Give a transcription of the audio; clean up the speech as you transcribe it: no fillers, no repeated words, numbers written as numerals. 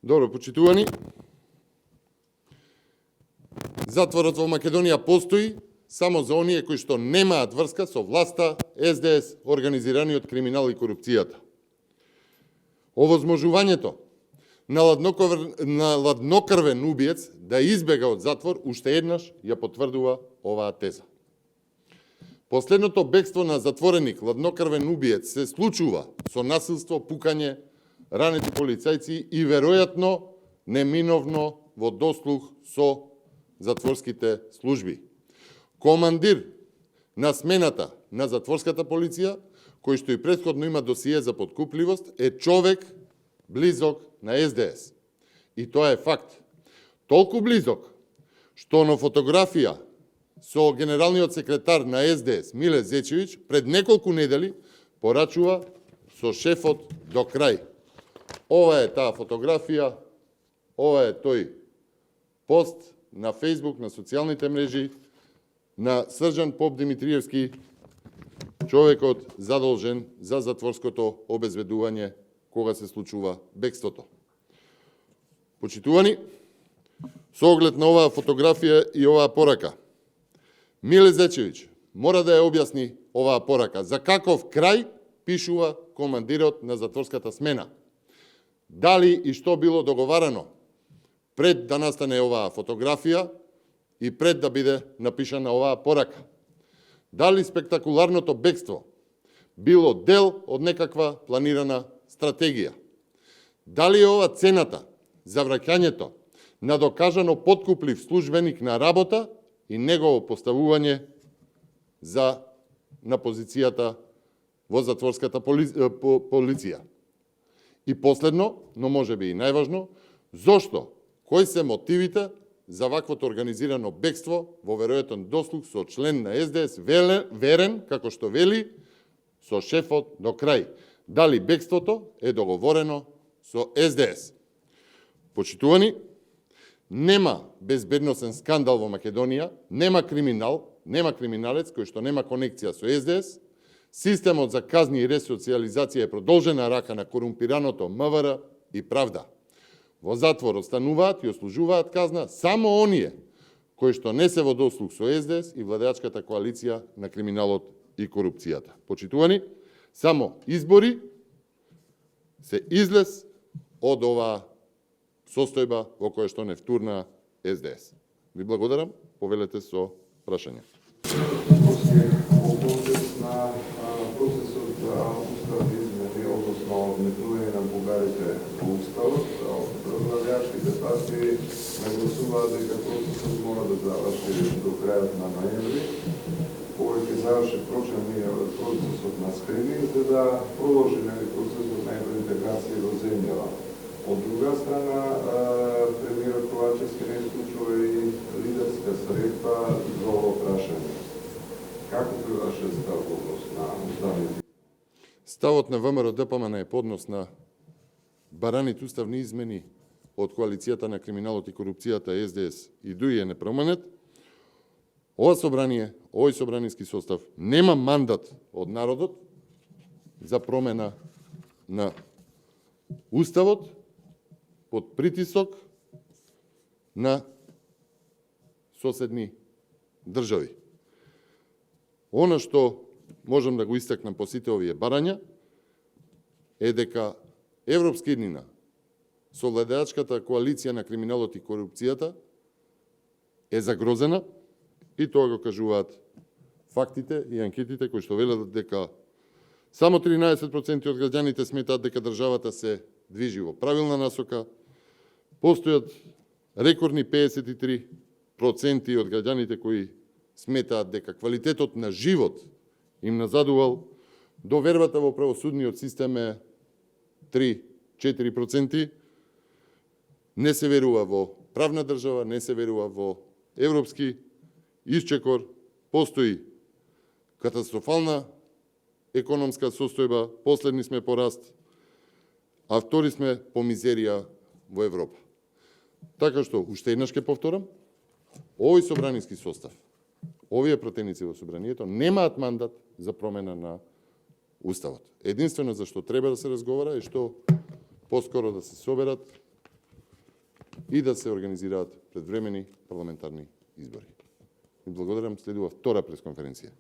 Добро, почитувани. Затворот во Македонија постои само за оние кои што немаат врска со власта, СДС, организираниот криминал и корупцијата. Овозможувањето на ладнокрвен убиец да избега од затвор уште еднаш ја потврдува оваа теза. Последното бегство на затвореник ладнокрвен убиец се случува со насилство, пукање, ранети полицајци и веројатно неминовно во дослух со затворските служби. Командир на смената на затворската полиција, кој што и претходно има досие за подкупливост, е човек близок на СДС. И тоа е факт. Толку близок, што на фотографија со генералниот секретар на СДС, Миле Зечевиќ, пред неколку недели порачува со шефот до крај. Ова е таа фотографија, ова е тој пост на Фейсбук, на социјалните мрежи, на Срđan Поп Димитриевски, човекот задолжен за затворското обезбедување кога се случува бегството. Почитувани, со оглед на оваа фотографија и оваа порака, Миле Зечевиќ мора да ја објасни оваа порака. За каков крај пишува командирот на затворската смена? Дали и што било договарано пред да настане оваа фотографија и пред да биде напишана оваа порака? Дали спектакуларното бегство било дел од некаква планирана стратегија? Дали е ова цената за враќањето на докажано подкуплив службеник на работа и негово поставување на позицијата во затворската полиција? И последно, но може би и најважно, зошто, кои се мотивите за ваквото организирано бегство во веројатен дослуг со член на СДС, верен, како што вели, со шефот до крај? Дали бегството е договорено со СДС? Почитувани, нема безбедносен скандал во Македонија, нема криминалец кој што нема конекција со СДС. Системот за казни и ресоциализација е продолжена рака на корумпираното МВР и Правда. Во затвор остануваат и ослужуваат казна само оние кои што не се во дослуг со СДС и владеачката коалиција на криминалот и корупцијата. Почитувани, само избори се излез од оваа состојба во која што не втурна СДС. Ви благодарам, повелете со прашање. На процесот устав измени, односно вметнување на бугарите во уставот, владеачките партии нагласуваат дека процесот мора да заврши до крајот на ноември. Кога ќе заврши процесот на скрининг, за да продолжи процесот на евроинтеграција во земјава. Од друга страна, премиерот Ковачевски не исклучува и лидерска средба за ово прашање. Како е вашиот став во однос на уставните? Ставот на ВМРО ДПМН е по однос на бараните уставни измени од коалицијата на криминалот и корупцијата СДС и ДУИ е непроменет. Ова собрание, овој собраниски состав нема мандат од народот за промена на уставот под притисок на соседни држави. Она што можам да го истакнам по сите овие барања е дека Европска еднина со владеачката коалиција на криминалот и корупцијата е загрозена и тоа го кажуваат фактите и анкетите кои што велат дека само 13% од граѓаните сметаат дека државата се движи во правилна насока, постојат рекордни 53% од граѓаните кои сметаат дека квалитетот на живот им назадувал, довербата во правосудниот систем е 3-4%, не се верува во правна држава, не се верува во европски исчекор, постои катастрофална економска состојба, последни сме по раст, а втори сме по мизерија во Европа. Така што, уште еднаш ќе повторам, овој собраниски состав, овие пратеници во собранието немаат мандат за промена на уставот. Единствено за што треба да се разговара е што поскоро да се соберат и да се организираат предвремени парламентарни избори. Ви благодарам, следува втора пресконференција.